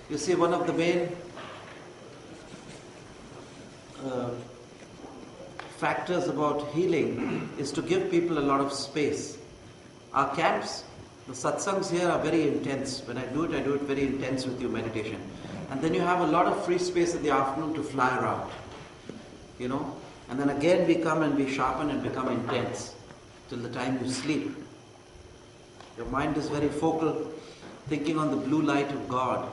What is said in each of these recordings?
You see, one of the main factors about healing is to give people a lot of space. Our camps, the satsangs here are very intense. When I do it very intense with your meditation. And then you have a lot of free space in the afternoon to fly around. You know? And then again we come and we sharpen and become intense till the time you sleep. Your mind is very focal, thinking on the blue light of God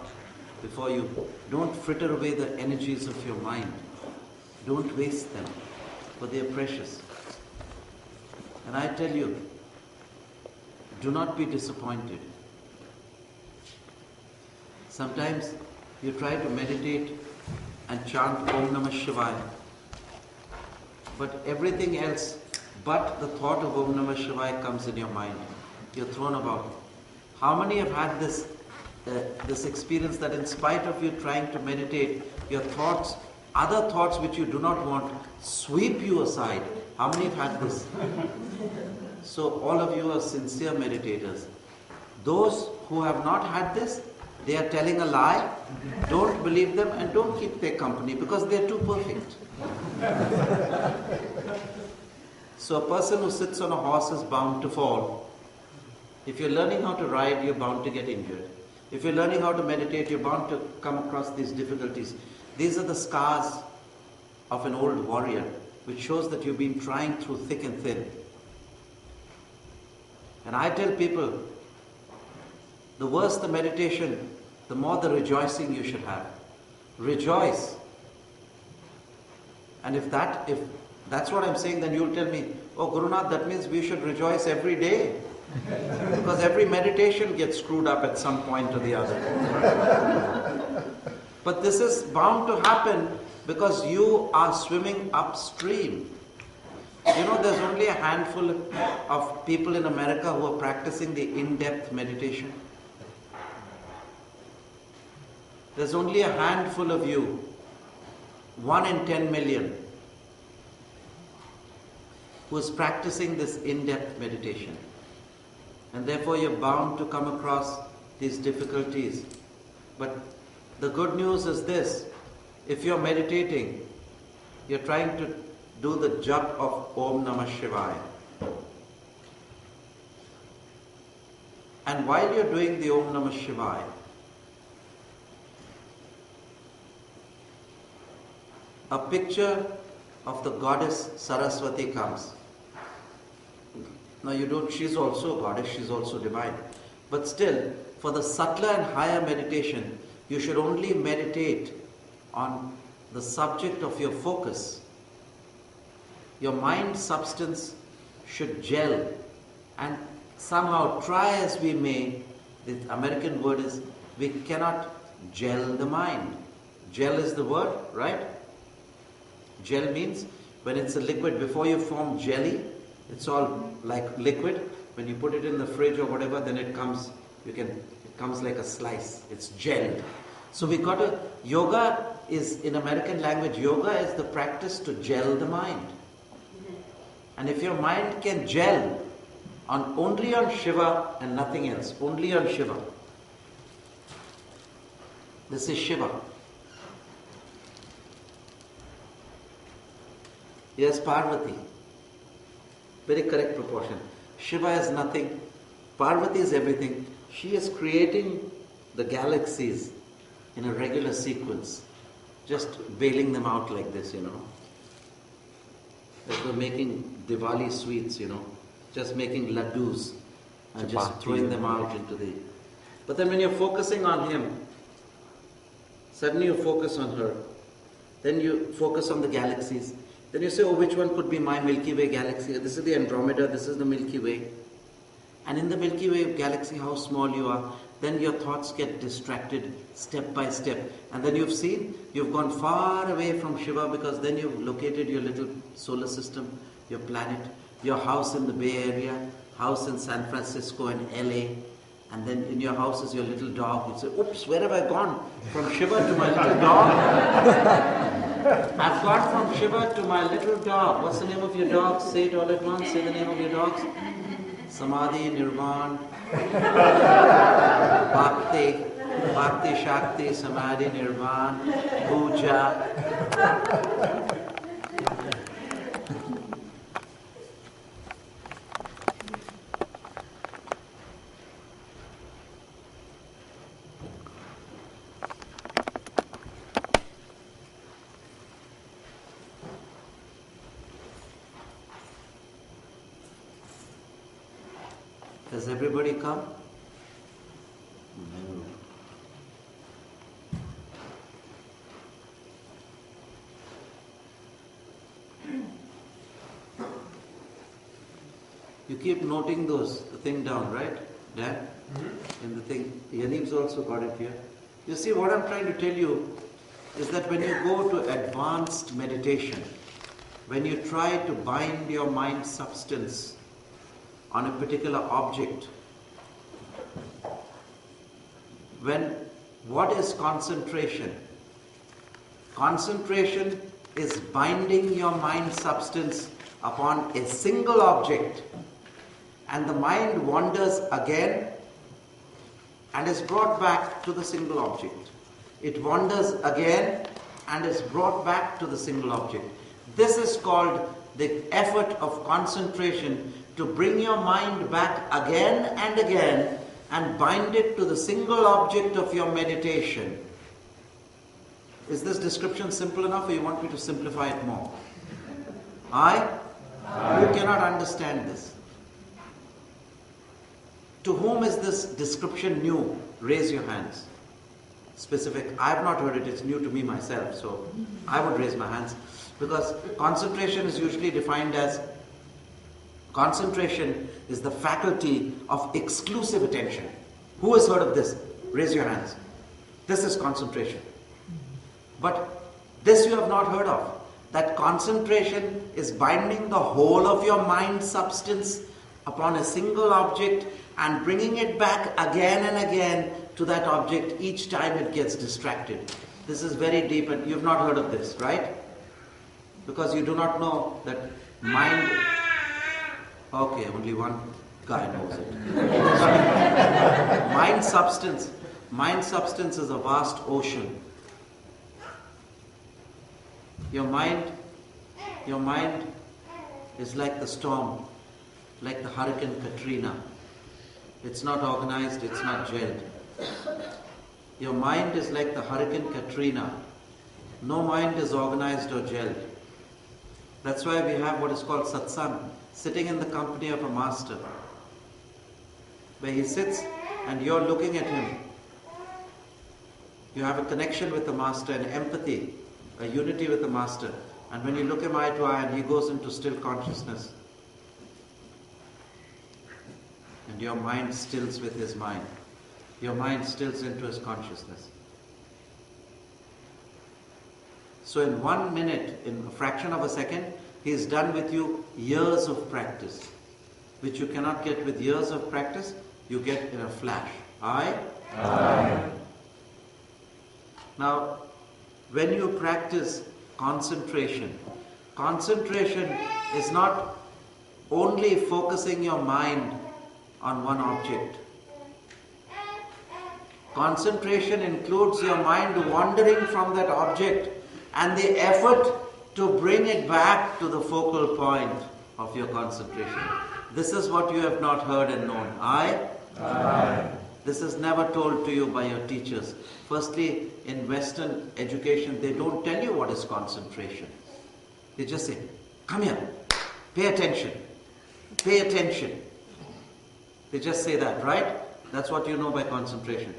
before you. Don't fritter away the energies of your mind. Don't waste them, for they are precious. And I tell you, do not be disappointed. Sometimes you try to meditate and chant Om Namah Shivaya, but everything else but the thought of Om Namah Shivaya comes in your mind. You're thrown about. How many have had this experience that in spite of you trying to meditate, your thoughts, other thoughts which you do not want, sweep you aside? How many have had this? So all of you are sincere meditators. Those who have not had this, they are telling a lie. Don't believe them and don't keep their company because they are too perfect. So a person who sits on a horse is bound to fall. If you're learning how to ride, you're bound to get injured. If you're learning how to meditate, you're bound to come across these difficulties. These are the scars of an old warrior, which shows that you've been trying through thick and thin. And I tell people, the worse the meditation, the more the rejoicing you should have. Rejoice. And if that's what I'm saying, then you'll tell me, oh Gurunath, that means we should rejoice every day. Because every meditation gets screwed up at some point or the other. But this is bound to happen because you are swimming upstream. You know, there's only a handful of people in America who are practicing the in-depth meditation. There's only a handful of you, 1 in 10 million, who is practicing this in-depth meditation. And therefore you're bound to come across these difficulties. But the good news is this: if you're meditating, you're trying to do the jap of Om Namah Shivaya. And while you're doing the Om Namah Shivaya, a picture of the goddess Saraswati comes. Now she's also a goddess, she's also divine. But still, for the subtler and higher meditation, you should only meditate on the subject of your focus. Your mind substance should gel, and somehow, try as we may, the American word is, we cannot gel the mind. Gel is the word, right? Gel means when it's a liquid, before you form jelly, it's all like liquid. When you put it in the fridge or whatever, then it comes like a slice. It's gelled. So we got to, yoga is, in American language, yoga is the practice to gel the mind. And if your mind can gel only on Shiva and nothing else, only on Shiva. This is Shiva. Yes, Parvati. Very correct proportion. Shiva is nothing. Parvati is everything. She is creating the galaxies in a regular sequence. Just bailing them out like this, Like we're making Diwali sweets, Just making laddus and just throwing them out into the... But then when you're focusing on him, suddenly you focus on her. Then you focus on the galaxies. Then you say, oh, which one could be my Milky Way galaxy? This is the Andromeda, this is the Milky Way. And in the Milky Way galaxy, how small you are, then your thoughts get distracted step by step. And then you've gone far away from Shiva, because then you've located your little solar system, your planet, your house in the Bay Area, house in San Francisco and LA. And then in your house is your little dog. You say, oops, where have I gone? From Shiva to my little dog? I've gone from Shiva to my little dog. What's the name of your dog? Say it all at once. Say the name of your dogs. Samadhi, Nirvan, Bhakti, Shakti, Samadhi, Nirvan, Puja. Has everybody come? No. You keep noting the thing down, right, Dan? Mm-hmm. In the thing. Yanib's also got it here. You see, what I'm trying to tell you is that when you go to advanced meditation, when you try to bind your mind substance on a particular object, what is concentration? Concentration is binding your mind substance upon a single object, and the mind wanders again and is brought back to the single object. It wanders again and is brought back to the single object. This is called the effort of concentration, to bring your mind back again and again and bind it to the single object of your meditation. Is this description simple enough, or you want me to simplify it more? Aye? You cannot understand this. To whom is this description new? Raise your hands. Specific. I have not heard it. It's new to me myself. So I would raise my hands. Because concentration is usually defined as, concentration is the faculty of exclusive attention. Who has heard of this? Raise your hands. This is concentration. But this you have not heard of. That concentration is binding the whole of your mind substance upon a single object and bringing it back again and again to that object each time it gets distracted. This is very deep, and you've not heard of this, right? Because you do not know that mind... Okay, only one guy knows it. Mind substance is a vast ocean. Your mind is like the storm, like the hurricane Katrina. It's not organized, it's not gelled. Your mind is like the hurricane Katrina. No mind is organized or gelled. That's why we have what is called satsang, sitting in the company of a master, where he sits and you're looking at him. You have a connection with the master, an empathy, a unity with the master. And when you look him eye to eye and he goes into still consciousness, and your mind stills with his mind. Your mind stills into his consciousness. So in 1 minute, in a fraction of a second, he is done with you years of practice, which you cannot get with years of practice, you get in a flash. Aye? Aye. Now, when you practice concentration, concentration is not only focusing your mind on one object. Concentration includes your mind wandering from that object and the effort to bring it back to the focal point of your concentration. This is what you have not heard and known. Aye? Aye. This is never told to you by your teachers. Firstly, in Western education, they don't tell you what is concentration. They just say, come here, pay attention, pay attention. They just say that, right? That's what you know by concentration.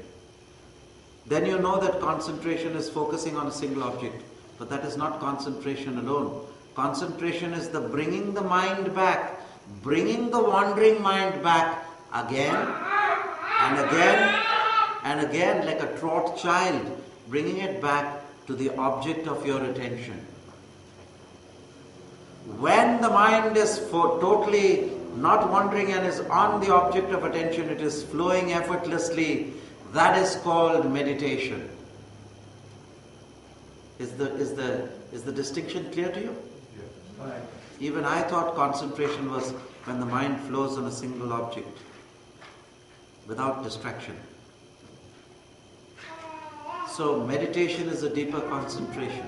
Then you know that concentration is focusing on a single object. But that is not concentration alone. Concentration is the bringing the mind back, bringing the wandering mind back again and again and again, like a taught child, bringing it back to the object of your attention. When the mind is totally not wandering and is on the object of attention, it is flowing effortlessly. That is called meditation. Is the distinction clear to you? Yes. Even I thought concentration was when the mind flows on a single object without distraction. So meditation is a deeper concentration.